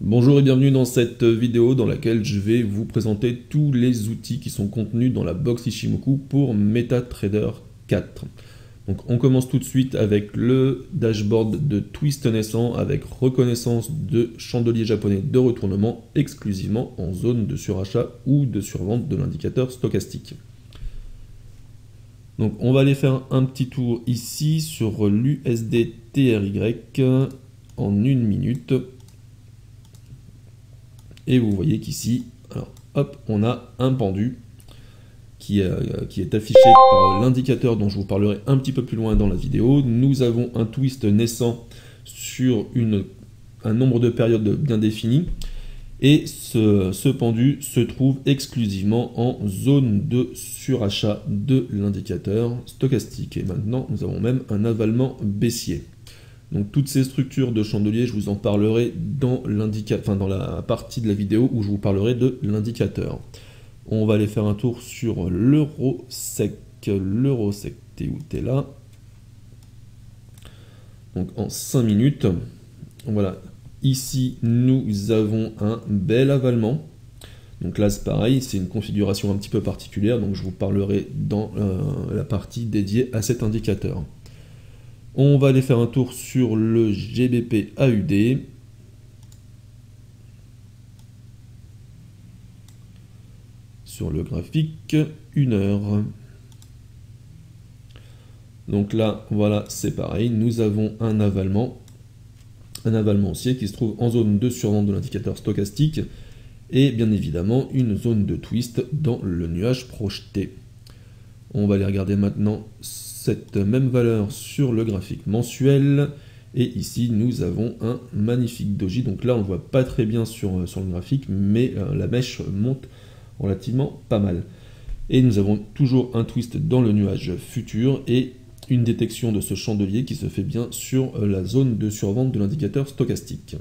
Bonjour et bienvenue dans cette vidéo dans laquelle je vais vous présenter tous les outils qui sont contenus dans la box Ichimoku pour MetaTrader 4. Donc on commence tout de suite avec le dashboard de Twist naissant avec reconnaissance de chandelier japonais de retournement exclusivement en zone de surachat ou de survente de l'indicateur stochastique. Donc on va aller faire un petit tour ici sur l'USD TRY en 1 minute. Et vous voyez qu'ici, hop, on a un pendu qui est affiché par l'indicateur dont je vous parlerai un petit peu plus loin dans la vidéo. Nous avons un twist naissant sur un nombre de périodes bien défini. Et ce pendu se trouve exclusivement en zone de surachat de l'indicateur stochastique. Et maintenant, nous avons même un avalement baissier. Donc toutes ces structures de chandelier, je vous en parlerai dans la partie de la vidéo où je vous parlerai de l'indicateur. On va aller faire un tour sur l'Eurosec. L'Eurosec, t'es où? T'es là. Donc en 5 minutes, voilà. Ici, nous avons un bel avalement. Donc là, c'est pareil, c'est une configuration un petit peu particulière, donc je vous parlerai dans la partie dédiée à cet indicateur. On va aller faire un tour sur le GBP AUD. Sur le graphique 1 heure. Donc là, voilà, c'est pareil. Nous avons un avalement haussier qui se trouve en zone de survente de l'indicateur stochastique et bien évidemment une zone de twist dans le nuage projeté. On va aller regarder maintenant cette même valeur sur le graphique mensuel. Et ici, nous avons un magnifique doji. Donc là, on ne voit pas très bien sur le graphique, mais la mèche monte relativement pas mal. Et nous avons toujours un twist dans le nuage futur et une détection de ce chandelier qui se fait bien sur la zone de survente de l'indicateur stochastique.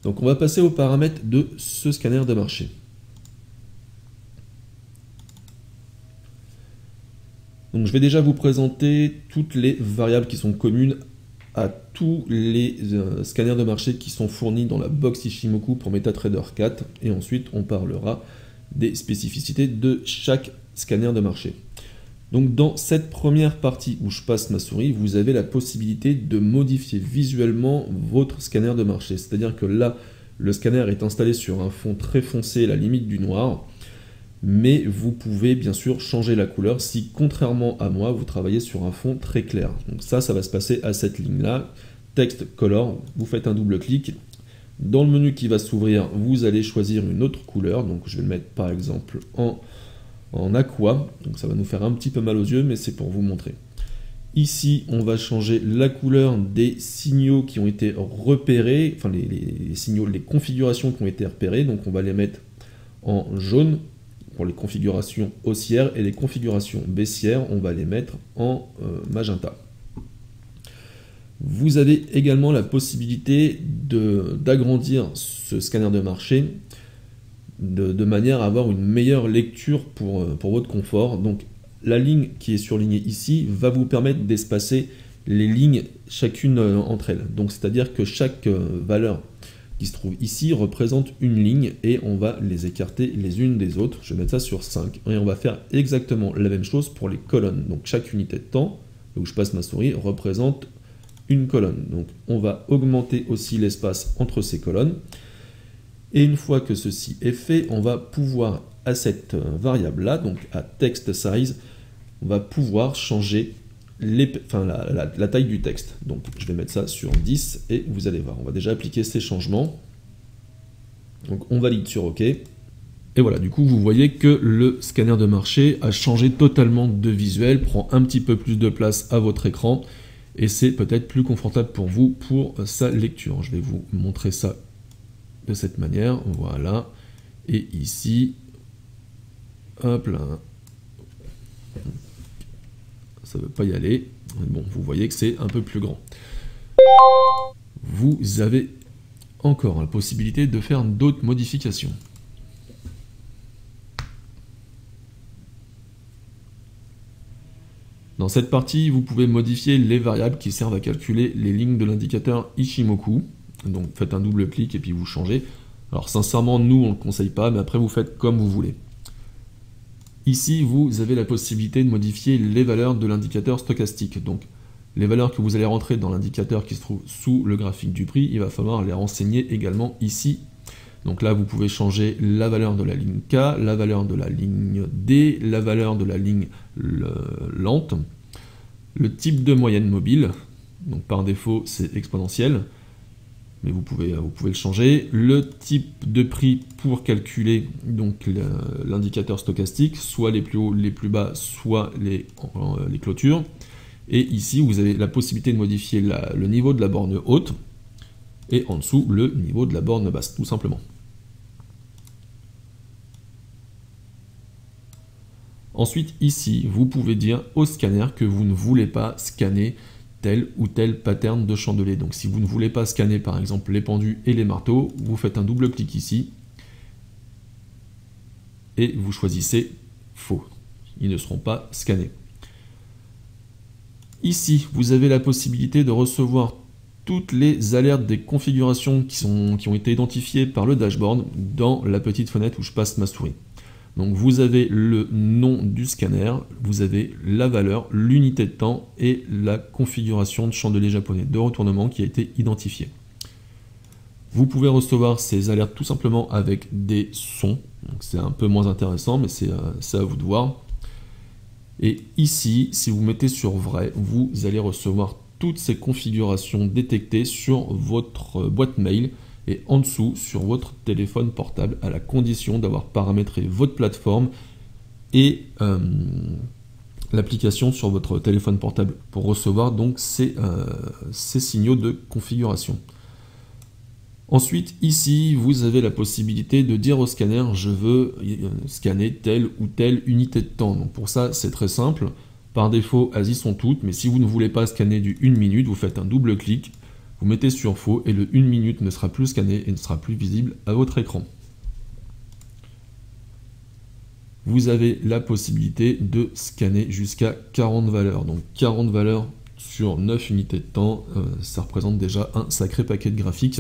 Donc on va passer aux paramètres de ce scanner de marché. Donc je vais déjà vous présenter toutes les variables qui sont communes à tous les scanners de marché qui sont fournis dans la box Ichimoku pour MetaTrader 4. Et ensuite, on parlera des spécificités de chaque scanner de marché. Donc dans cette première partie où je passe ma souris, vous avez la possibilité de modifier visuellement votre scanner de marché. C'est-à-dire que là, le scanner est installé sur un fond très foncé, la limite du noir. Mais vous pouvez bien sûr changer la couleur si, contrairement à moi, vous travaillez sur un fond très clair. Donc ça va se passer à cette ligne-là. Texte color, vous faites un double-clic. Dans le menu qui va s'ouvrir, vous allez choisir une autre couleur. Donc je vais le mettre par exemple en aqua. Donc ça va nous faire un petit peu mal aux yeux, mais c'est pour vous montrer. Ici, on va changer la couleur des signaux qui ont été repérés, enfin les signaux, les configurations qui ont été repérées. Donc on va les mettre en jaune pour les configurations haussières et les configurations baissières, on va les mettre en magenta. Vous avez également la possibilité d'agrandir ce scanner de marché de manière à avoir une meilleure lecture pour votre confort. Donc la ligne qui est surlignée ici va vous permettre d'espacer les lignes chacune entre elles. Donc c'est-à-dire que chaque valeur qui se trouve ici représente une ligne et on va les écarter les unes des autres. Je vais mettre ça sur 5 et on va faire exactement la même chose pour les colonnes. Donc chaque unité de temps, où je passe ma souris, représente une colonne. Donc on va augmenter aussi l'espace entre ces colonnes. Et une fois que ceci est fait, on va pouvoir à cette variable-là, donc à text size, on va pouvoir changer la taille du texte. Donc je vais mettre ça sur 10 et vous allez voir, on va déjà appliquer ces changements. Donc on valide sur OK. Et voilà, du coup vous voyez que le scanner de marché a changé totalement de visuel, prend un petit peu plus de place à votre écran et c'est peut-être plus confortable pour vous pour sa lecture. Je vais vous montrer ça de cette manière, voilà. Et ici, hop là, ça ne veut pas y aller. Bon, vous voyez que c'est un peu plus grand. Vous avez encore la possibilité de faire d'autres modifications. Dans cette partie, vous pouvez modifier les variables qui servent à calculer les lignes de l'indicateur Ichimoku. Donc faites un double clic et puis vous changez. Alors sincèrement, nous on ne le conseille pas, mais après vous faites comme vous voulez. Ici, vous avez la possibilité de modifier les valeurs de l'indicateur stochastique. Donc les valeurs que vous allez rentrer dans l'indicateur qui se trouve sous le graphique du prix, il va falloir les renseigner également ici. Donc là, vous pouvez changer la valeur de la ligne K, la valeur de la ligne D, la valeur de la ligne lente, le type de moyenne mobile, donc par défaut c'est exponentiel, mais vous pouvez le changer, le type de prix pour calculer donc l'indicateur stochastique, soit les plus hauts, les plus bas, soit les clôtures. Et ici, vous avez la possibilité de modifier le niveau de la borne haute, et en dessous, le niveau de la borne basse, tout simplement. Ensuite, ici, vous pouvez dire au scanner que vous ne voulez pas scanner tel ou tel pattern de chandelier. Donc si vous ne voulez pas scanner par exemple les pendus et les marteaux, vous faites un double clic ici et vous choisissez faux. Ils ne seront pas scannés. Ici, vous avez la possibilité de recevoir toutes les alertes des configurations qui ont été identifiées par le dashboard dans la petite fenêtre où je passe ma souris. Donc vous avez le nom du scanner, vous avez la valeur, l'unité de temps et la configuration de chandelier japonais de retournement qui a été identifiée. Vous pouvez recevoir ces alertes tout simplement avec des sons, c'est un peu moins intéressant mais c'est à vous de voir. Et ici, si vous mettez sur vrai, vous allez recevoir toutes ces configurations détectées sur votre boîte mail et en dessous sur votre téléphone portable à la condition d'avoir paramétré votre plateforme et l'application sur votre téléphone portable pour recevoir donc ces signaux de configuration. Ensuite, ici, vous avez la possibilité de dire au scanner « je veux scanner telle ou telle unité de temps ». Donc pour ça, c'est très simple. Par défaut, elles y sont toutes, mais si vous ne voulez pas scanner du 1 minute, vous faites un double clic, vous mettez sur faux et le 1 minute ne sera plus scanné et ne sera plus visible à votre écran. Vous avez la possibilité de scanner jusqu'à 40 valeurs. Donc 40 valeurs sur 9 unités de temps, ça représente déjà un sacré paquet de graphiques.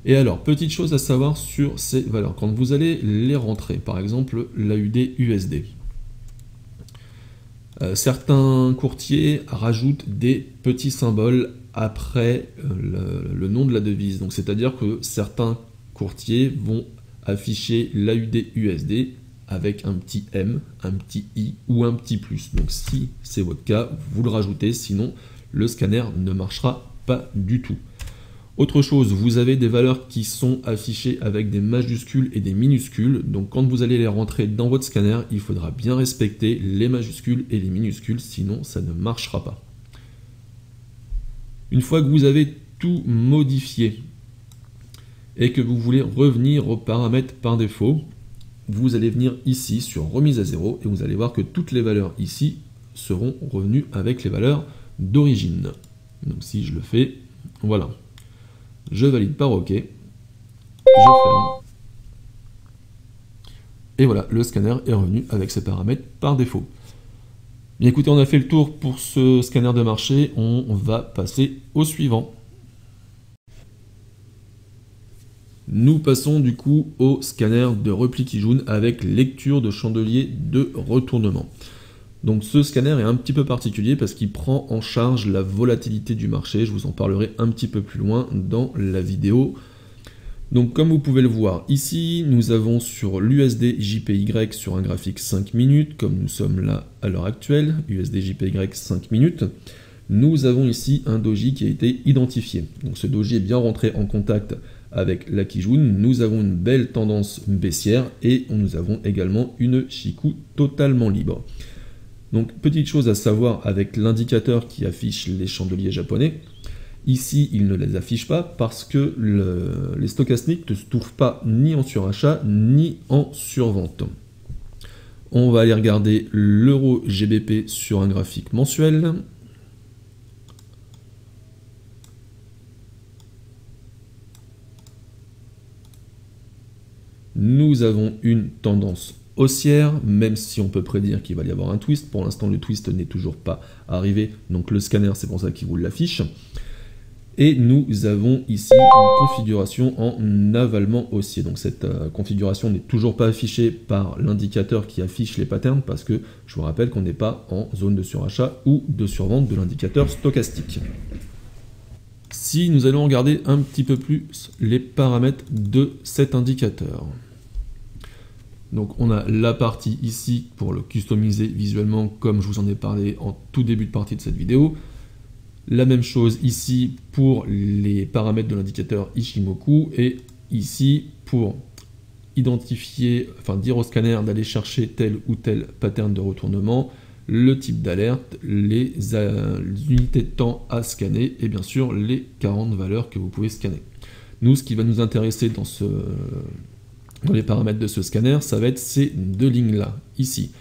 Et alors, petite chose à savoir sur ces valeurs. Quand vous allez les rentrer, par exemple l'AUD USD, certains courtiers rajoutent des petits symboles après le nom de la devise. Donc c'est-à-dire que certains courtiers vont afficher l'AUD USD avec un petit M, un petit I ou un petit plus. Donc si c'est votre cas, vous le rajoutez, sinon le scanner ne marchera pas du tout. Autre chose, vous avez des valeurs qui sont affichées avec des majuscules et des minuscules. Donc quand vous allez les rentrer dans votre scanner, il faudra bien respecter les majuscules et les minuscules, sinon ça ne marchera pas. Une fois que vous avez tout modifié et que vous voulez revenir aux paramètres par défaut, vous allez venir ici sur remise à zéro et vous allez voir que toutes les valeurs ici seront revenues avec les valeurs d'origine. Donc si je le fais, voilà. Je valide par OK, je ferme, et voilà, le scanner est revenu avec ses paramètres par défaut. Bien écoutez, on a fait le tour pour ce scanner de marché, on va passer au suivant. Nous passons du coup au scanner de repli Kijun avec lecture de chandelier de retournement. Donc ce scanner est un petit peu particulier parce qu'il prend en charge la volatilité du marché. Je vous en parlerai un petit peu plus loin dans la vidéo. Donc comme vous pouvez le voir ici, nous avons sur l'USD JPY sur un graphique 5 minutes, comme nous sommes là à l'heure actuelle, USD JPY 5 minutes. Nous avons ici un doji qui a été identifié. Donc ce doji est bien rentré en contact avec la Kijun. Nous avons une belle tendance baissière et nous avons également une Chikou totalement libre. Donc, petite chose à savoir avec l'indicateur qui affiche les chandeliers japonais, ici, il ne les affiche pas parce que les stochastiques ne se trouvent pas ni en surachat ni en survente. On va aller regarder l'euro GBP sur un graphique mensuel. Nous avons une tendance haussière, même si on peut prédire qu'il va y avoir un twist. Pour l'instant, le twist n'est toujours pas arrivé, donc le scanner, c'est pour ça qu'il vous l'affiche. Et nous avons ici une configuration en avalement haussier. Donc cette configuration n'est toujours pas affichée par l'indicateur qui affiche les patterns parce que je vous rappelle qu'on n'est pas en zone de surachat ou de survente de l'indicateur stochastique. Si nous allons regarder un petit peu plus les paramètres de cet indicateur. Donc on a la partie ici pour le customiser visuellement comme je vous en ai parlé en tout début de partie de cette vidéo. La même chose ici pour les paramètres de l'indicateur Ichimoku et ici pour identifier, enfin dire au scanner d'aller chercher tel ou tel pattern de retournement, le type d'alerte, les unités de temps à scanner et bien sûr les 40 valeurs que vous pouvez scanner. Nous, ce qui va nous intéresser dans les paramètres de ce scanner, ça va être ces deux lignes-là, ici.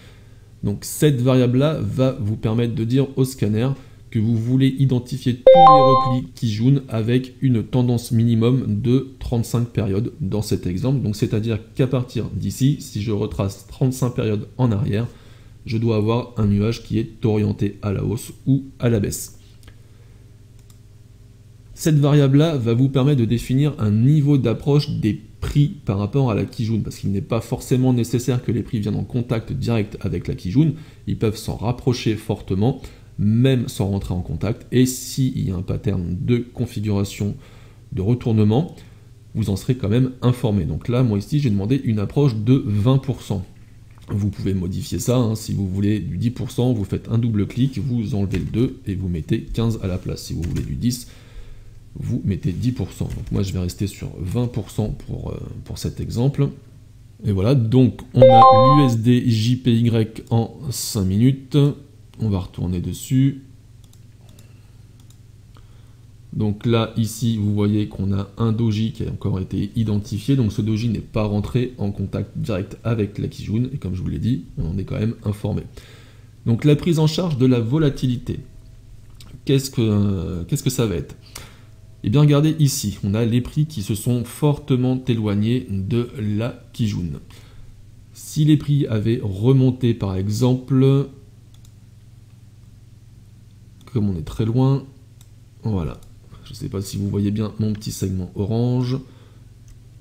Donc cette variable-là va vous permettre de dire au scanner que vous voulez identifier tous les replis Kijun avec une tendance minimum de 35 périodes dans cet exemple. Donc c'est-à-dire qu'à partir d'ici, si je retrace 35 périodes en arrière, je dois avoir un nuage qui est orienté à la hausse ou à la baisse. Cette variable-là va vous permettre de définir un niveau d'approche des prix par rapport à la Kijun, parce qu'il n'est pas forcément nécessaire que les prix viennent en contact direct avec la Kijun, ils peuvent s'en rapprocher fortement, même sans rentrer en contact, et s'il y a un pattern de configuration de retournement, vous en serez quand même informé. Donc là, moi ici, j'ai demandé une approche de 20%. Vous pouvez modifier ça, hein, si vous voulez du 10%, vous faites un double clic, vous enlevez le 2 et vous mettez 15 à la place. Si vous voulez du 10, vous mettez 10%. Donc moi je vais rester sur 20% pour cet exemple. Et voilà, donc on a l'USD JPY en 5 minutes. On va retourner dessus. Donc là, ici, vous voyez qu'on a un doji qui a encore été identifié. Donc ce doji n'est pas rentré en contact direct avec la Kijun. Et comme je vous l'ai dit, on en est quand même informé. Donc la prise en charge de la volatilité. Qu'est-ce que ça va être? Eh bien, regardez ici, on a les prix qui se sont fortement éloignés de la Kijun. Si les prix avaient remonté, par exemple, comme on est très loin, voilà. Je ne sais pas si vous voyez bien mon petit segment orange.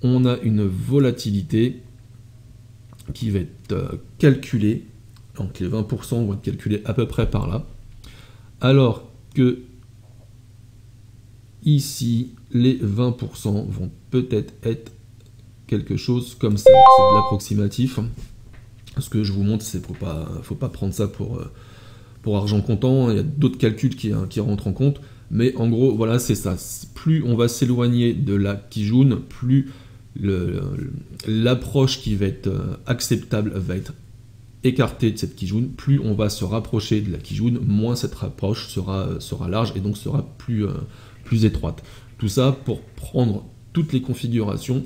On a une volatilité qui va être calculée. Donc les 20% vont être calculés à peu près par là. Alors que ici, les 20% vont peut-être être quelque chose comme ça. C'est de l'approximatif. Ce que je vous montre, c'est faut pas prendre ça pour argent comptant. Il y a d'autres calculs qui rentrent en compte. Mais en gros, voilà, c'est ça. Plus on va s'éloigner de la Kijun, plus l'approche qui va être acceptable va être écartée de cette Kijun. Plus on va se rapprocher de la Kijun, moins cette approche sera large et donc sera plus étroite. Tout ça pour prendre toutes les configurations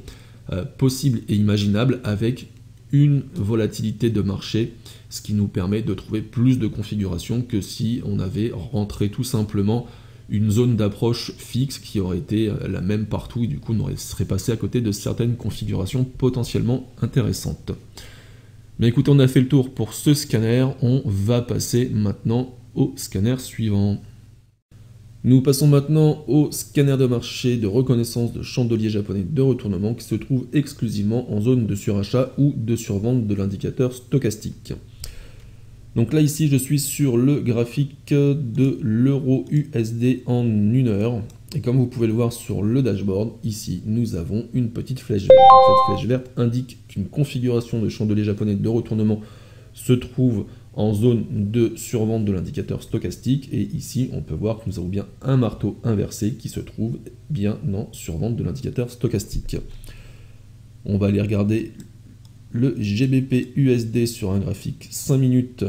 possibles et imaginables avec une volatilité de marché, ce qui nous permet de trouver plus de configurations que si on avait rentré tout simplement une zone d'approche fixe qui aurait été la même partout et du coup on serait passé à côté de certaines configurations potentiellement intéressantes. Mais écoutez, on a fait le tour pour ce scanner, on va passer maintenant au scanner suivant. Nous passons maintenant au scanner de marché de reconnaissance de chandelier japonais de retournement qui se trouve exclusivement en zone de surachat ou de survente de l'indicateur stochastique. Donc là ici je suis sur le graphique de l'euro USD en 1 heure et comme vous pouvez le voir sur le dashboard, ici nous avons une petite flèche verte. Donc, cette flèche verte indique qu'une configuration de chandelier japonais de retournement se trouve en zone de survente de l'indicateur stochastique et ici on peut voir que nous avons bien un marteau inversé qui se trouve bien en survente de l'indicateur stochastique. On va aller regarder le GBP USD sur un graphique 5 minutes.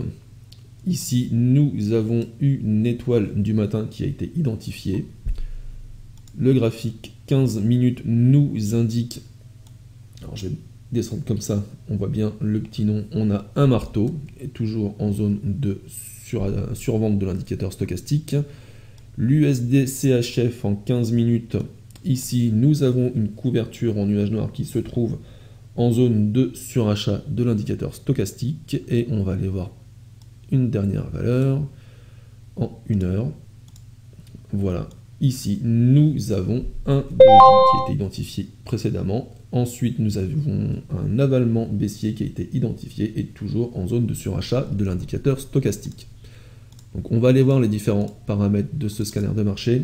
Ici, nous avons une étoile du matin qui a été identifiée. Le graphique 15 minutes nous indique, alors je vais descendre comme ça, on voit bien le petit nom, on a un marteau, et toujours en zone de survente de l'indicateur stochastique. L'USD CHF en 15 minutes, ici nous avons une couverture en nuage noir qui se trouve en zone de surachat de l'indicateur stochastique et on va aller voir une dernière valeur en 1 heure. Voilà, Ici, nous avons un doji qui a été identifié précédemment. Ensuite, nous avons un avalement baissier qui a été identifié et toujours en zone de surachat de l'indicateur stochastique. Donc on va aller voir les différents paramètres de ce scanner de marché.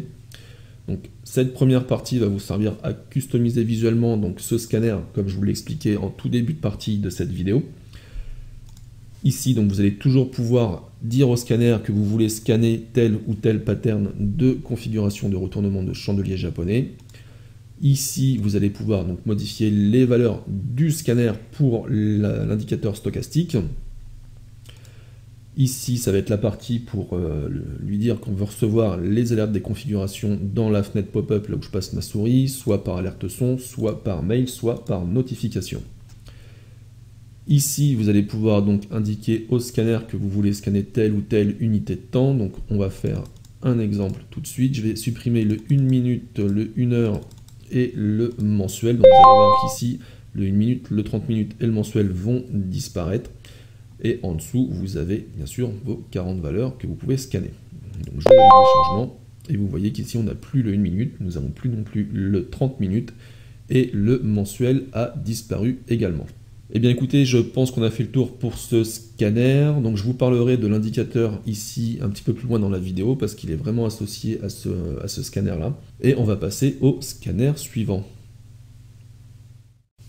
Donc cette première partie va vous servir à customiser visuellement donc ce scanner, comme je vous l'ai expliqué en tout début de partie de cette vidéo. Ici, donc, vous allez toujours pouvoir dire au scanner que vous voulez scanner tel ou tel pattern de configuration de retournement de chandelier japonais. Ici, vous allez pouvoir donc modifier les valeurs du scanner pour l'indicateur stochastique. Ici, ça va être la partie pour lui dire qu'on veut recevoir les alertes des configurations dans la fenêtre pop-up là où je passe ma souris, soit par alerte son, soit par mail, soit par notification. Ici, vous allez pouvoir donc indiquer au scanner que vous voulez scanner telle ou telle unité de temps. Donc, on va faire un exemple tout de suite. Je vais supprimer le 1 minute, le 1 heure et le mensuel. Donc, vous allez voir qu'ici, le 1 minute, le 30 minutes et le mensuel vont disparaître. Et en dessous, vous avez bien sûr vos 40 valeurs que vous pouvez scanner. Donc, je valide les changements. Et vous voyez qu'ici, on n'a plus le 1 minute. Nous n'avons plus non plus le 30 minutes. Et le mensuel a disparu également. Eh bien écoutez, je pense qu'on a fait le tour pour ce scanner, donc je vous parlerai de l'indicateur ici un petit peu plus loin dans la vidéo parce qu'il est vraiment associé à ce scanner-là. Et on va passer au scanner suivant.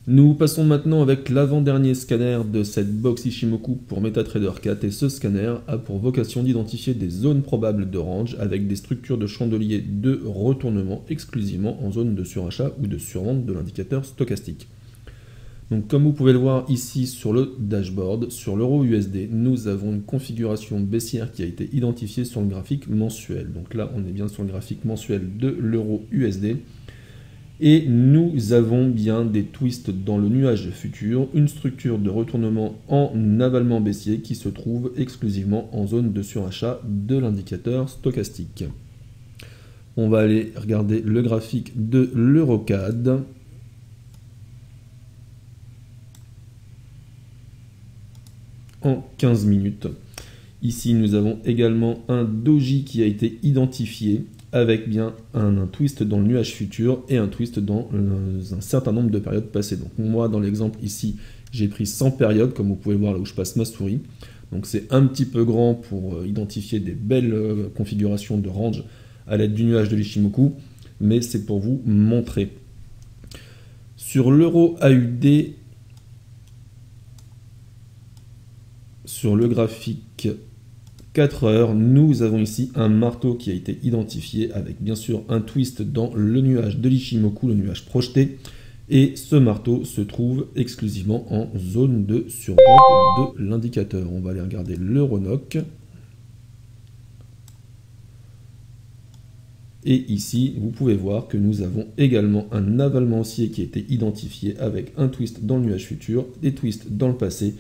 Nous passons maintenant avec l'avant-dernier scanner de cette box Ishimoku pour MetaTrader 4 et ce scanner a pour vocation d'identifier des zones probables de range avec des structures de chandelier de retournement exclusivement en zone de surachat ou de survente de l'indicateur stochastique. Donc comme vous pouvez le voir ici sur le dashboard, sur l'euro USD, nous avons une configuration baissière qui a été identifiée sur le graphique mensuel. Donc là, on est bien sur le graphique mensuel de l'euro USD. Et nous avons bien des twists dans le nuage futur, une structure de retournement en avalement baissier qui se trouve exclusivement en zone de surachat de l'indicateur stochastique. On va aller regarder le graphique de l'EuroCAD. En 15 minutes. Ici, nous avons également un doji qui a été identifié avec bien un twist dans le nuage futur et un twist dans un certain nombre de périodes passées. Donc moi, dans l'exemple ici, j'ai pris 100 périodes, comme vous pouvez voir là où je passe ma souris. Donc c'est un petit peu grand pour identifier des belles configurations de range à l'aide du nuage de l'Ishimoku, mais c'est pour vous montrer. Sur l'euro AUD, sur le graphique 4 heures, nous avons ici un marteau qui a été identifié avec bien sûr un twist dans le nuage de l'Ishimoku, le nuage projeté. Et ce marteau se trouve exclusivement en zone de survente de l'indicateur. On va aller regarder l'Euronoc. Et ici, vous pouvez voir que nous avons également un avalement haussier qui a été identifié avec un twist dans le nuage futur, des twists dans le passé.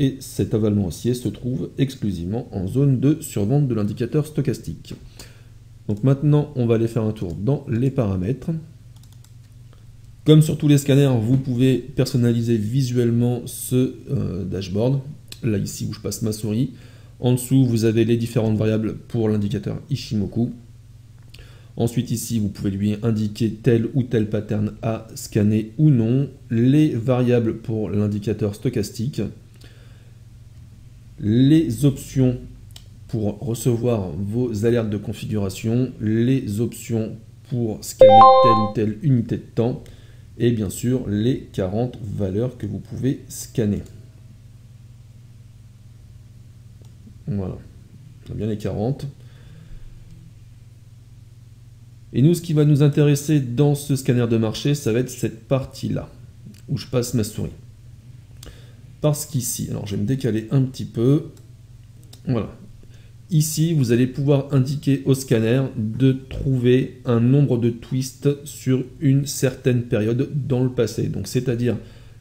Et cet avalement haussier se trouve exclusivement en zone de survente de l'indicateur stochastique. Donc maintenant, on va aller faire un tour dans les paramètres. Comme sur tous les scanners, vous pouvez personnaliser visuellement ce dashboard. Là, ici, où je passe ma souris. En dessous, vous avez les différentes variables pour l'indicateur Ishimoku. Ensuite, ici, vous pouvez lui indiquer tel ou tel pattern à scanner ou non. Les variables pour l'indicateur stochastique. Les options pour recevoir vos alertes de configuration, les options pour scanner telle ou telle unité de temps, et bien sûr les 40 valeurs que vous pouvez scanner. Voilà, on a bien les 40. Et nous, ce qui va nous intéresser dans ce scanner de marché, ça va être cette partie-là, où je passe ma souris. Parce qu'ici, alors je vais me décaler un petit peu, voilà, ici vous allez pouvoir indiquer au scanner de trouver un nombre de twists sur une certaine période dans le passé. Donc c'est-à-dire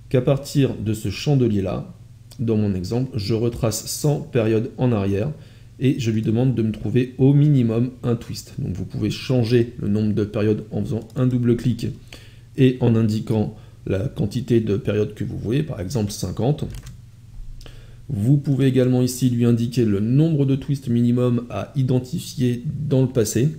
qu'à partir de ce chandelier-là, dans mon exemple, je retrace 100 périodes en arrière et je lui demande de me trouver au minimum un twist. Donc vous pouvez changer le nombre de périodes en faisant un double clic et en indiquant la quantité de périodes que vous voulez, par exemple 50. Vous pouvez également ici lui indiquer le nombre de twists minimum à identifier dans le passé.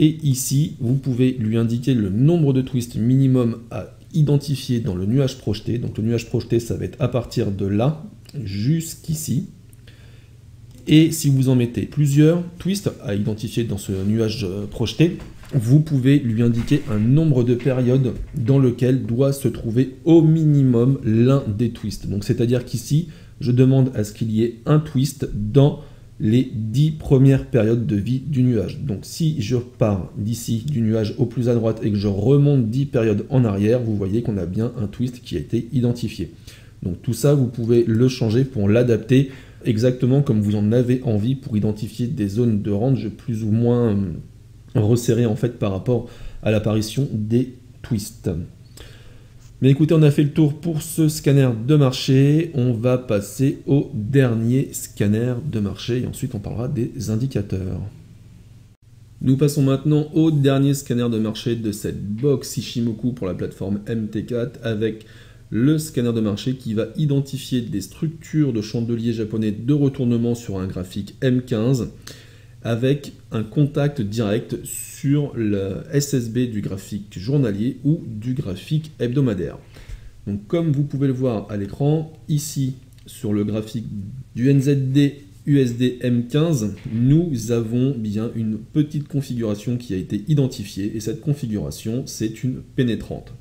Et ici, vous pouvez lui indiquer le nombre de twists minimum à identifier dans le nuage projeté. Donc le nuage projeté, ça va être à partir de là jusqu'ici. Et si vous en mettez plusieurs twists à identifier dans ce nuage projeté, vous pouvez lui indiquer un nombre de périodes dans lequel doit se trouver au minimum l'un des twists. Donc c'est-à-dire qu'ici, je demande à ce qu'il y ait un twist dans les 10 premières périodes de vie du nuage. Donc si je pars d'ici du nuage au plus à droite et que je remonte 10 périodes en arrière, vous voyez qu'on a bien un twist qui a été identifié. Donc tout ça, vous pouvez le changer pour l'adapter exactement comme vous en avez envie pour identifier des zones de range plus ou moins resserrées en fait par rapport à l'apparition des twists. Mais écoutez, on a fait le tour pour ce scanner de marché. On va passer au dernier scanner de marché et ensuite on parlera des indicateurs. Nous passons maintenant au dernier scanner de marché de cette box Ishimoku pour la plateforme MT4 avec le scanner de marché qui va identifier des structures de chandeliers japonais de retournement sur un graphique M15 avec un contact direct sur le SSB du graphique journalier ou du graphique hebdomadaire. Donc comme vous pouvez le voir à l'écran, ici sur le graphique du NZD USD M15, nous avons bien une petite configuration qui a été identifiée et cette configuration c'est une pénétrante.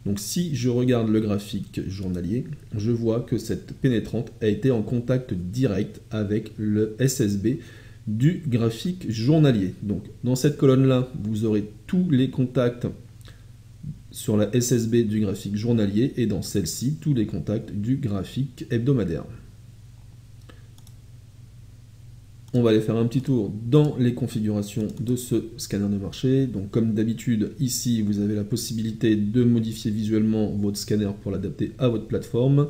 Donc si je regarde le graphique journalier, je vois que cette pénétrante a été en contact direct avec le SSB du graphique journalier. Donc dans cette colonne-là, vous aurez tous les contacts sur la SSB du graphique journalier et dans celle-ci, tous les contacts du graphique hebdomadaire. On va aller faire un petit tour dans les configurations de ce scanner de marché. Donc comme d'habitude, ici vous avez la possibilité de modifier visuellement votre scanner pour l'adapter à votre plateforme.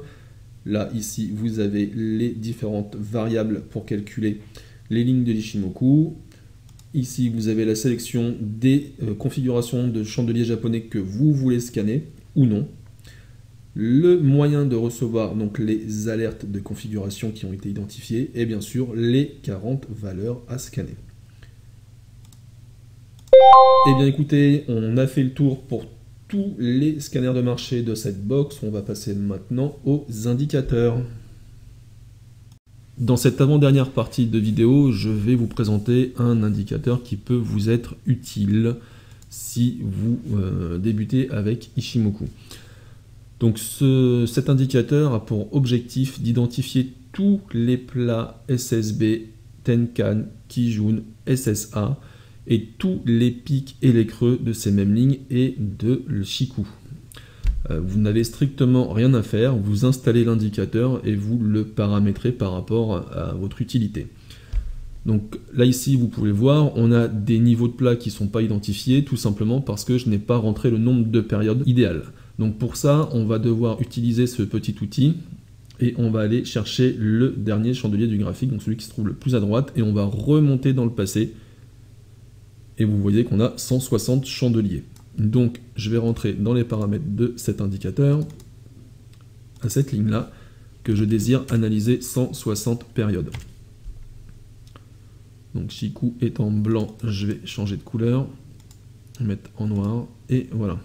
Là, ici, vous avez les différentes variables pour calculer les lignes de l'Ishimoku. Ici, vous avez la sélection des configurations de chandeliers japonais que vous voulez scanner ou non. Le moyen de recevoir donc les alertes de configuration qui ont été identifiées et bien sûr les 40 valeurs à scanner. Et bien écoutez, on a fait le tour pour tous les scanners de marché de cette box. On va passer maintenant aux indicateurs. Dans cette avant-dernière partie de vidéo, je vais vous présenter un indicateur qui peut vous être utile si vous débutez avec Ishimoku. Donc cet indicateur a pour objectif d'identifier tous les plats SSB, Tenkan, Kijun, SSA et tous les pics et les creux de ces mêmes lignes et de le Shiku. Vous n'avez strictement rien à faire, vous installez l'indicateur et vous le paramétrez par rapport à votre utilité. Donc là ici vous pouvez voir, on a des niveaux de plats qui ne sont pas identifiés tout simplement parce que je n'ai pas rentré le nombre de périodes idéales. Donc pour ça on va devoir utiliser ce petit outil et on va aller chercher le dernier chandelier du graphique, donc celui qui se trouve le plus à droite, et on va remonter dans le passé et vous voyez qu'on a 160 chandeliers. Donc je vais rentrer dans les paramètres de cet indicateur, à cette ligne-là, que je désire analyser 160 périodes. Donc Shiku est en blanc, je vais changer de couleur, mettre en noir, et voilà.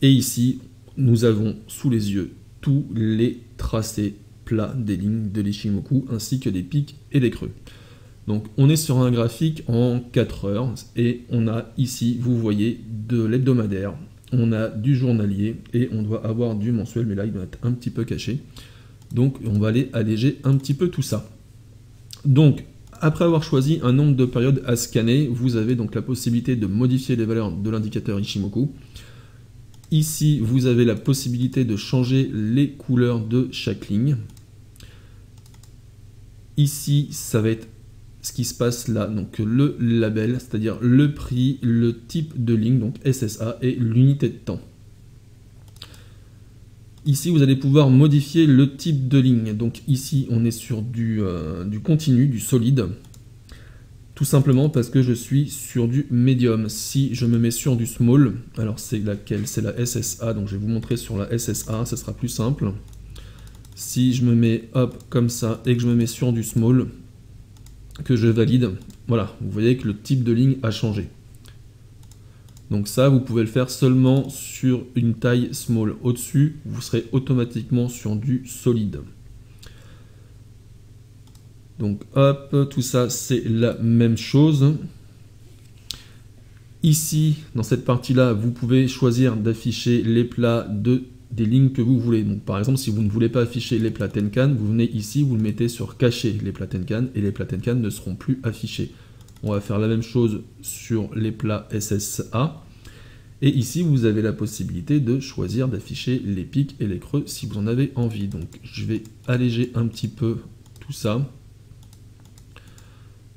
Et ici, nous avons sous les yeux tous les tracés plats des lignes de l'Ishimoku, ainsi que des pics et des creux. Donc on est sur un graphique en 4 heures et on a ici, vous voyez, de l'hebdomadaire, on a du journalier et on doit avoir du mensuel, mais là il doit être un petit peu caché. Donc on va aller alléger un petit peu tout ça. Donc après avoir choisi un nombre de périodes à scanner, vous avez donc la possibilité de modifier les valeurs de l'indicateur Ishimoku. Ici vous avez la possibilité de changer les couleurs de chaque ligne. Ici ça va être ce qui se passe là, donc le label, c'est-à-dire le prix, le type de ligne, donc SSA, et l'unité de temps. Ici, vous allez pouvoir modifier le type de ligne. Donc ici, on est sur du continu, du solide, tout simplement parce que je suis sur du médium. Si je me mets sur du small, alors c'est laquelle? C'est la SSA, donc je vais vous montrer sur la SSA, ça sera plus simple. Si je me mets hop comme ça et que je me mets sur du small, que je valide, voilà, vous voyez que le type de ligne a changé. Donc ça, vous pouvez le faire seulement sur une taille small. Au-dessus, vous serez automatiquement sur du solide. Donc hop, tout ça, c'est la même chose. Ici, dans cette partie-là, vous pouvez choisir d'afficher les plats des lignes que vous voulez. Donc, par exemple, si vous ne voulez pas afficher les plats Tenkan, vous venez ici, vous le mettez sur cacher les plats Tenkan et les plats Tenkan ne seront plus affichés. On va faire la même chose sur les plats SSA. Et ici, vous avez la possibilité de choisir d'afficher les pics et les creux si vous en avez envie. Donc, je vais alléger un petit peu tout ça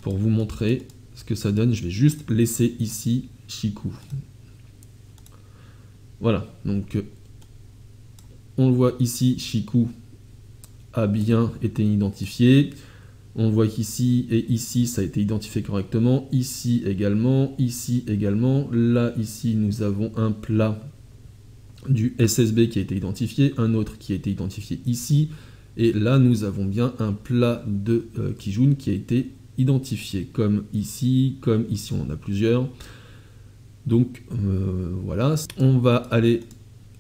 pour vous montrer ce que ça donne. Je vais juste laisser ici Shiku. Voilà, donc on le voit ici, Shiku a bien été identifié. On voit qu'ici et ici, ça a été identifié correctement. Ici également, ici également. Là, ici, nous avons un plat du SSB qui a été identifié, un autre qui a été identifié ici. Et là, nous avons bien un plat de Kijun qui a été identifié, comme ici, on en a plusieurs. Donc, voilà. On va aller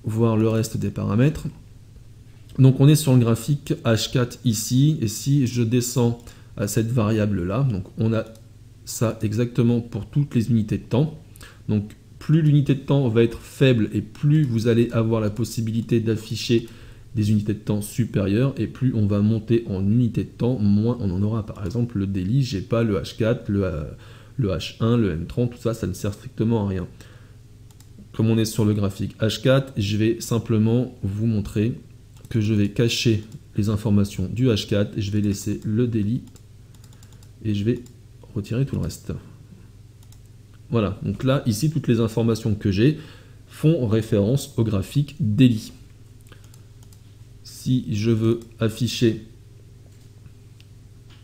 voir le reste des paramètres. Donc on est sur le graphique H4 ici, et si je descends à cette variable là, donc on a ça exactement pour toutes les unités de temps. Donc plus l'unité de temps va être faible et plus vous allez avoir la possibilité d'afficher des unités de temps supérieures, et plus on va monter en unités de temps, moins on en aura. Par exemple le daily, j'ai pas le H4, le H1, le M30, tout ça, ça ne sert strictement à rien. Comme on est sur le graphique H4, je vais simplement vous montrer que je vais cacher les informations du H4, et je vais laisser le daily et je vais retirer tout le reste. Voilà, donc là, ici, toutes les informations que j'ai font référence au graphique daily. Si je veux afficher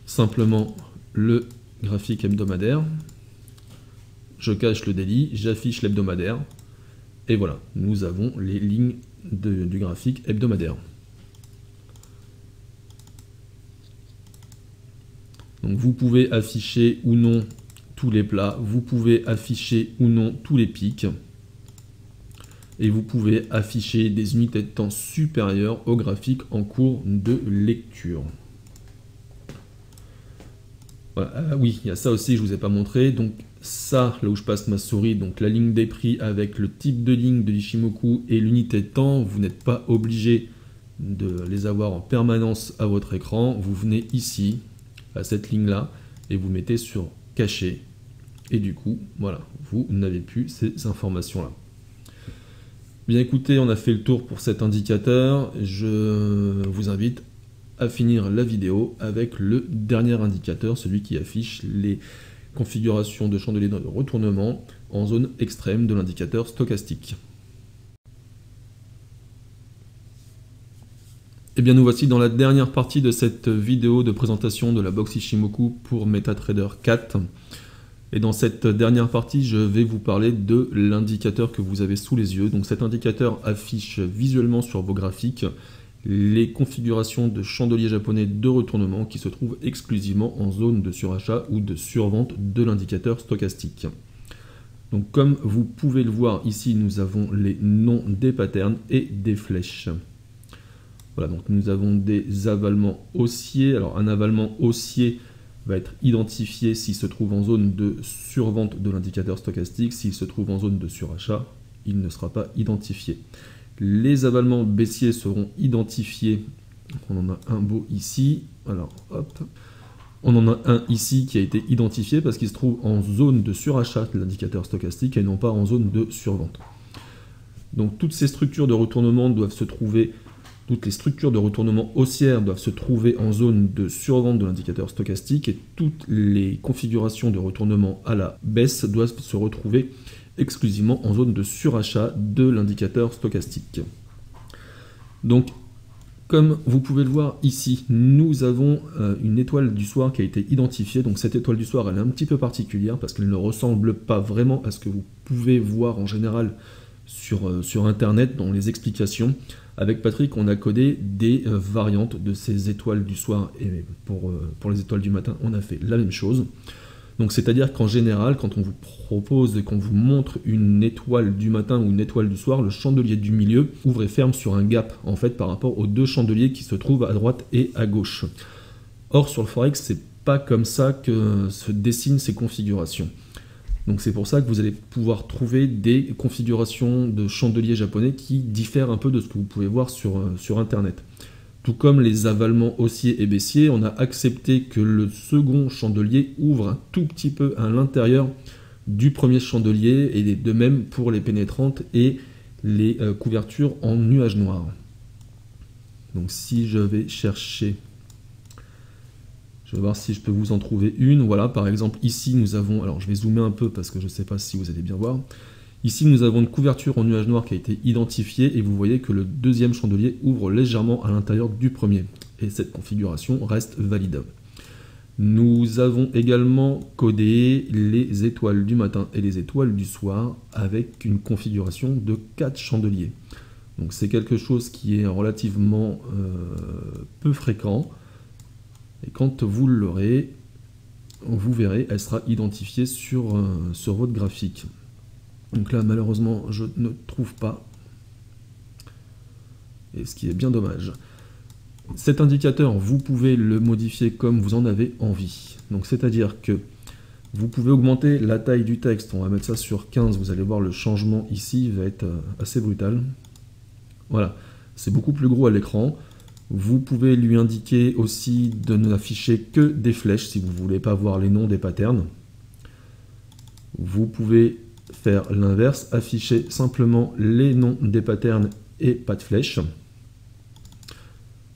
simplement le graphique hebdomadaire, je cache le daily, j'affiche l'hebdomadaire, et voilà, nous avons les lignes du graphique hebdomadaire. Donc vous pouvez afficher ou non tous les plats, vous pouvez afficher ou non tous les pics, et vous pouvez afficher des unités de temps supérieures au graphique en cours de lecture. Voilà. Ah oui, il y a ça aussi, je ne vous ai pas montré. Donc ça, là où je passe ma souris, donc la ligne des prix avec le type de ligne de Ishimoku et l'unité de temps, vous n'êtes pas obligé de les avoir en permanence à votre écran. Vous venez ici, à cette ligne-là, et vous mettez sur cacher. Et du coup, voilà, vous n'avez plus ces informations-là. Bien écoutez, on a fait le tour pour cet indicateur. Je vous invite à finir la vidéo avec le dernier indicateur, celui qui affiche les configurations de chandelier de retournement en zone extrême de l'indicateur stochastique. Et bien nous voici dans la dernière partie de cette vidéo de présentation de la box Ishimoku pour MetaTrader 4. Et dans cette dernière partie, je vais vous parler de l'indicateur que vous avez sous les yeux. Donc cet indicateur affiche visuellement sur vos graphiques les configurations de chandelier japonais de retournement qui se trouvent exclusivement en zone de surachat ou de survente de l'indicateur stochastique. Donc comme vous pouvez le voir ici, nous avons les noms des patterns et des flèches. Voilà, donc nous avons des avalements haussiers. Alors un avalement haussier va être identifié s'il se trouve en zone de survente de l'indicateur stochastique. S'il se trouve en zone de surachat, il ne sera pas identifié. Les avalements baissiers seront identifiés. On en a un beau ici. Alors, hop. On en a un ici qui a été identifié parce qu'il se trouve en zone de surachat de l'indicateur stochastique et non pas en zone de survente. Donc, toutes ces structures de retournement doivent se trouver, toutes les structures de retournement haussières doivent se trouver en zone de survente de l'indicateur stochastique, et toutes les configurations de retournement à la baisse doivent se retrouver exclusivement en zone de surachat de l'indicateur stochastique. Donc, comme vous pouvez le voir ici, nous avons une étoile du soir qui a été identifiée. Donc cette étoile du soir, elle est un petit peu particulière parce qu'elle ne ressemble pas vraiment à ce que vous pouvez voir en général sur Internet dans les explications. Avec Patrick, on a codé des variantes de ces étoiles du soir, et pour les étoiles du matin, on a fait la même chose. Donc c'est-à-dire qu'en général, quand on vous propose, qu'on vous montre une étoile du matin ou une étoile du soir, le chandelier du milieu ouvre et ferme sur un gap, en fait, par rapport aux deux chandeliers qui se trouvent à droite et à gauche. Or, sur le Forex, c'est pas comme ça que se dessinent ces configurations. Donc c'est pour ça que vous allez pouvoir trouver des configurations de chandeliers japonais qui diffèrent un peu de ce que vous pouvez voir sur Internet. Tout comme les avalements haussiers et baissiers, on a accepté que le second chandelier ouvre un tout petit peu à l'intérieur du premier chandelier, et de même pour les pénétrantes et les couvertures en nuage noir. Donc si je vais chercher, je vais voir si je peux vous en trouver une. Voilà, par exemple ici nous avons, alors je vais zoomer un peu parce que je ne sais pas si vous allez bien voir. Ici, nous avons une couverture en nuage noir qui a été identifiée, et vous voyez que le deuxième chandelier ouvre légèrement à l'intérieur du premier. Et cette configuration reste valide. Nous avons également codé les étoiles du matin et les étoiles du soir avec une configuration de 4 chandeliers. Donc c'est quelque chose qui est relativement peu fréquent. Et quand vous l'aurez, vous verrez, elle sera identifiée sur votre graphique. Donc là, malheureusement, je ne trouve pas. Et ce qui est bien dommage. Cet indicateur, vous pouvez le modifier comme vous en avez envie. Donc c'est-à-dire que vous pouvez augmenter la taille du texte. On va mettre ça sur 15. Vous allez voir, le changement ici va être assez brutal. Voilà, c'est beaucoup plus gros à l'écran. Vous pouvez lui indiquer aussi de n'afficher que des flèches si vous ne voulez pas voir les noms des patterns. Vous pouvez faire l'inverse, afficher simplement les noms des patterns et pas de flèches.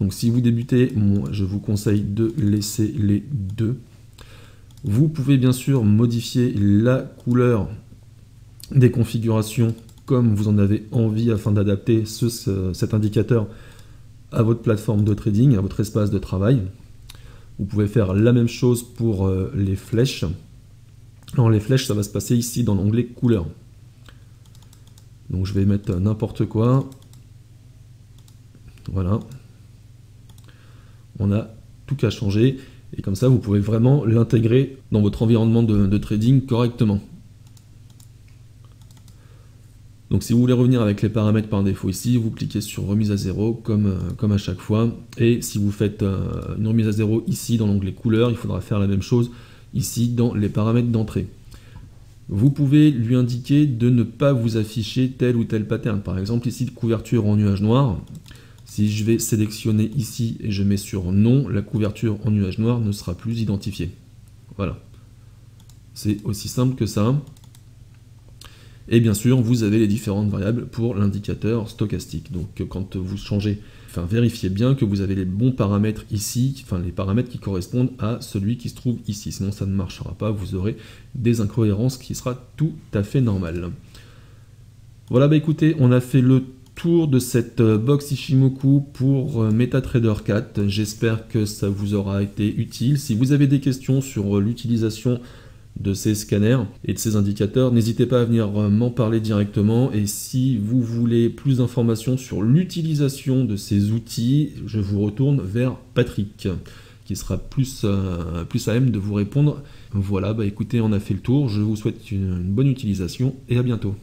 Donc si vous débutez, moi je vous conseille de laisser les deux. Vous pouvez bien sûr modifier la couleur des configurations comme vous en avez envie afin d'adapter cet indicateur à votre plateforme de trading, à votre espace de travail. Vous pouvez faire la même chose pour les flèches. Alors les flèches, ça va se passer ici dans l'onglet couleur. Donc je vais mettre n'importe quoi. Voilà. On a tout qu'à changer. Et comme ça, vous pouvez vraiment l'intégrer dans votre environnement de trading correctement. Donc si vous voulez revenir avec les paramètres par défaut ici, vous cliquez sur remise à zéro comme à chaque fois. Et si vous faites une remise à zéro ici dans l'onglet couleur, il faudra faire la même chose ici dans les paramètres d'entrée. Vous pouvez lui indiquer de ne pas vous afficher tel ou tel pattern. Par exemple ici, de couverture en nuage noir. Si je vais sélectionner ici et je mets sur non, la couverture en nuage noir ne sera plus identifiée. Voilà. C'est aussi simple que ça. Et bien sûr, vous avez les différentes variables pour l'indicateur stochastique. Donc quand vous changez, vérifiez bien que vous avez les bons paramètres ici, les paramètres qui correspondent à celui qui se trouve ici. Sinon ça ne marchera pas, vous aurez des incohérences qui sera tout à fait normal. Voilà, écoutez, on a fait le tour de cette box Ichimoku pour MetaTrader 4. J'espère que ça vous aura été utile. Si vous avez des questions sur l'utilisation de ces scanners et de ces indicateurs, n'hésitez pas à venir m'en parler directement. Et si vous voulez plus d'informations sur l'utilisation de ces outils, je vous retourne vers Patrick, qui sera plus à même de vous répondre. Voilà, écoutez, on a fait le tour. Je vous souhaite une bonne utilisation et à bientôt.